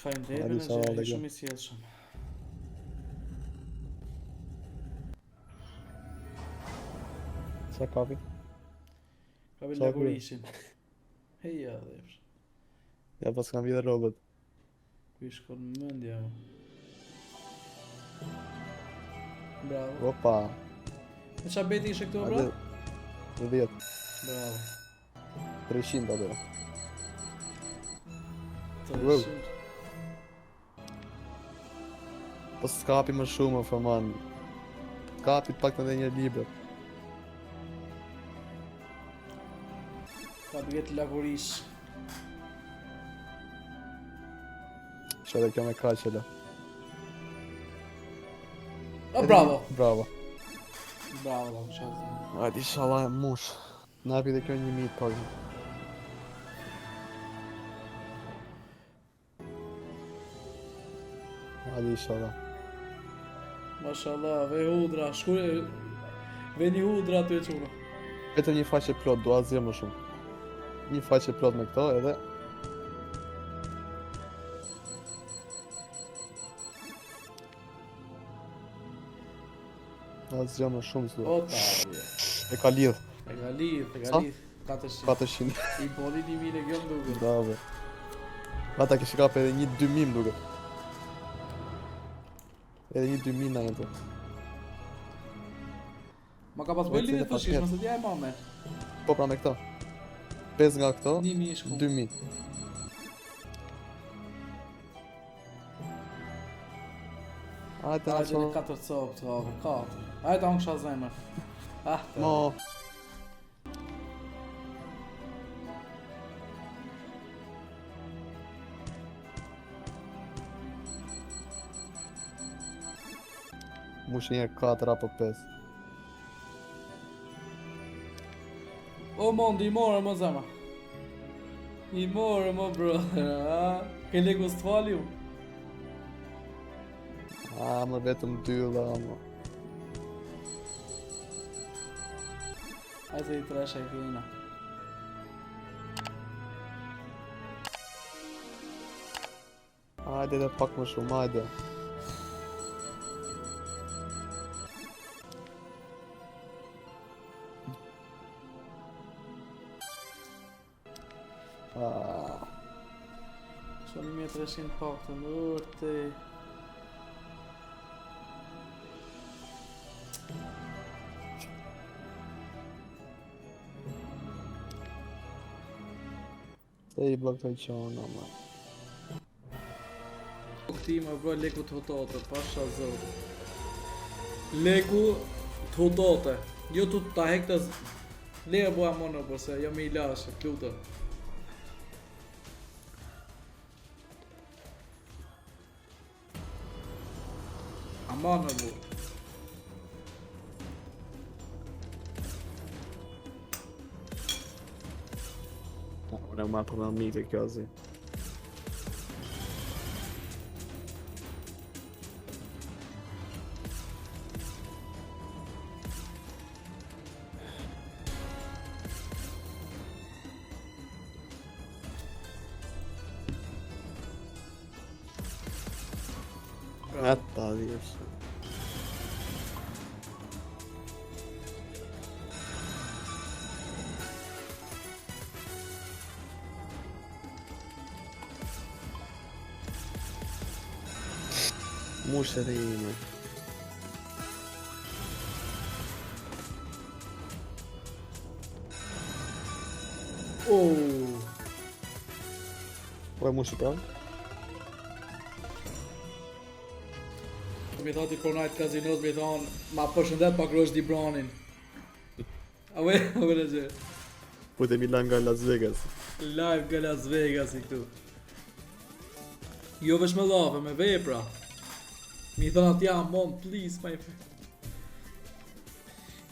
Faleminderit menaxheri, shumë i sjellshëm. Sa kapi? Kapi lagurishin. Heja dhe. Ja pas kam vjedhë robot. Ku i shkon mendja. Bravo. Opa. Me qa beti ishe këtu, bro? Në 10. Bravo. 300 atë. 300. Po s'kapi më shumë, fërman. Kapi pak të dhe një libër. Ka të vjetë lagurish. Që edhe kjo me kaqele. Bravo. Bravo. Bravo, da më qatë. Hajde, inshallah e mush. Napi dhe kjo 1000 pak. Hajde, inshallah. Mashallah, ve hudra, shkure... Ve një hudra të e quna. Vetëm një faqe plot, do asgjë më shumë. Një faqe plot me këto edhe... Asgjë më shumë s'do. O ta, je. E ka lidh. E ka lidh. 400. 400. I boli 1000 e kjo më duke. Bravo. Ata kishë kap edhe një 2000 duke. Edhe një 2000 na jetë. Ma ka pas bëllin e të shish, mësë t'ja e mame. Po pra me këto. 5 nga këto, 1000 shku. 2000. Ajte Ta në gjeni qo... 4 copë të hove, 4. Ajta unë kësha zemër. Ah, të Mo... Mush një 4 apo 5. O mondi, i more më zemër. I more më brother, a? Ke legu së t'fali u? A, më vetëm 2 dhe më. Ajte i tresha i kina. Ajde dhe pak më shumë, ajde. Që 1300 pak të mërte. Se i blok të qona, ma. Këti më bro leku të hotate, pasha zotë. Leku të hotate. Jo të ta hektës. Le e bua mono përse, jo me i lashe, të lutë. Aman në bu. Unë e ma për në mite kjo zi. Ata dhjesh. Mush edhe ime. Po e mush i pravë? Mi thati për najtë kazinos, mi thonë, ma përshëndet pa krosh di Bronin. A ve në gjë. Po të Milan nga Las Vegas. Live nga Las Vegas i këtu. Jo vesh me lafe, me vepra. Mi thonë atja, mom, please, my friend.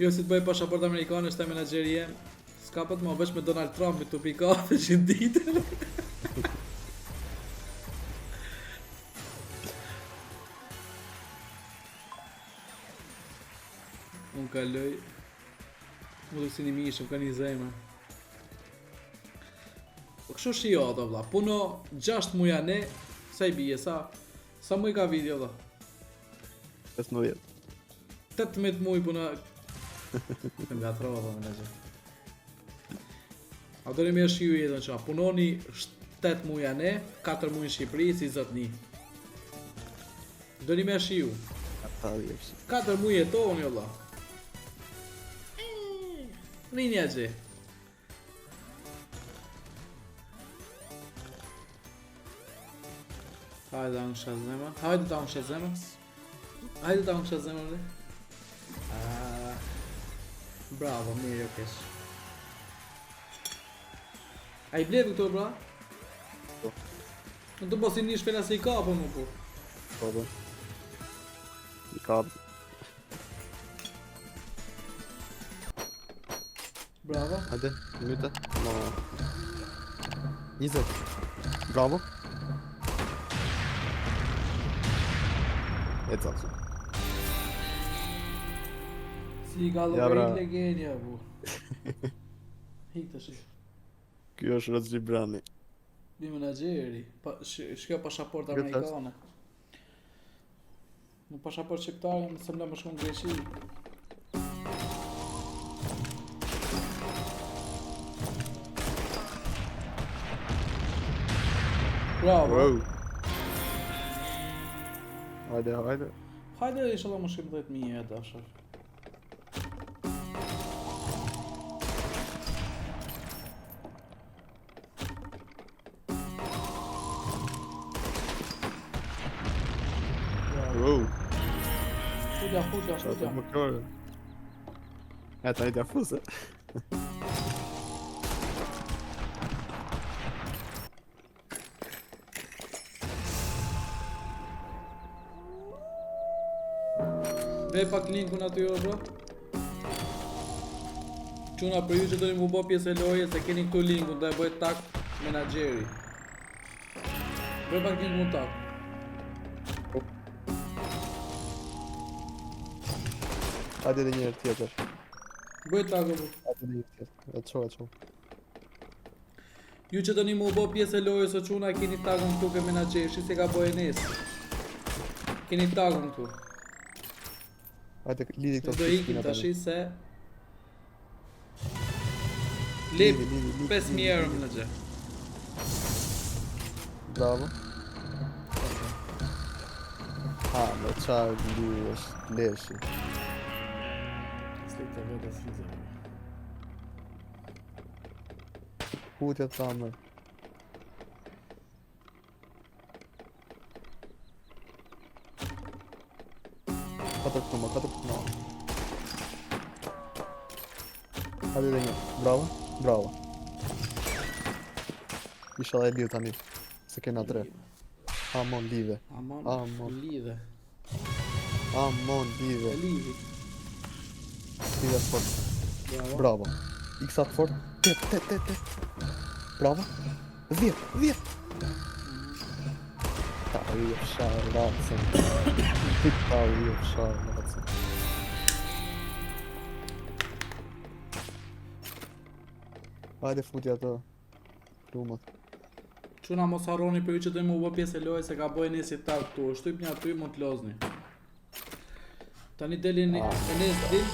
Jo si të bëj pashaport amerikane, shtaj menagjeri jem. S'kapet ma vesh me Donald Trump, me të pi kafe që ditën. Unë kaloj. Më duk si një mishë, më ka një zemër. Po kështu shio ato vlla, puno 6 muja ne, Sa i bie, sa muj ka video dha? 15. 18 muj puna... Nga trova dhe me në gjithë. A do një me shiu jetën qa, punoni 7 muja ne, 4 muj në Shqipëri, si zotni. Do një me shiu. Ata vjesh. 4 muj e tonë, jo la. Rinja që. Hajde ta në shazema. Hajde ta në shazema. Hajde ta në shazema, ne. Bravo, mirë jo kesh. A i bletë këto, bra? Po. Në të posi një shpela se i kapë, më po. Po. I kapë. Bravo. Hajde, minuta. No. 20. Bravo. E të aksu. Si ka Ja, bra. lojit legenja, bu. Hik të shik. Kjo është Rëzli Brani. Një menagjeri. Shkjo pasaporta Këtë amerikane. Në pasaport shqiptare, më sëmla më shku në Greqi. Bravo. Wow. Hajde. Hajde inshallah më shkim 10.000 e dashur. Wow. Futja. Më kërë. E ta i t'ja fuse. Ve pak linkun aty jo bro. Quna për ju që do një mu bo pjesë e loje se keni këtu linkun dhe e bëjt tak menagjeri. Ve pak linkun tak. Hajde edhe njërë tjetër. Bëjt tak o bu. Hajde edhe njërë tjetër. E qo. Ju që do një mu bo pjesë e loje se quna keni takun këtu ke menagjeri, shi se ka bëjë nesë. Keni takun këtu. Hajde lidi këto Do ikim tash se lip 5.000 euro më në gjë. Bravo. Ha, me qarë li është leshi. Slikta vetë as fizë. Putja të thamë. Katër këtuma. Hajde dhe një. Bravo. Isha dhe liu tani. Se kena 3. Amon live. Amon lidhe. Live. Lidhi. Live fort. Bravo. X-at fort. 8. Bravo. 10. Ta u je fsharë racën. Ta u je fsharë racën. Hajde futja të lumët. Quna mos harroni për ju që dojmë u bë pjesë e lojë se ka bëjë nesi ta këtu. Shtyp një aty mund të lozni. Tani delin e nes din.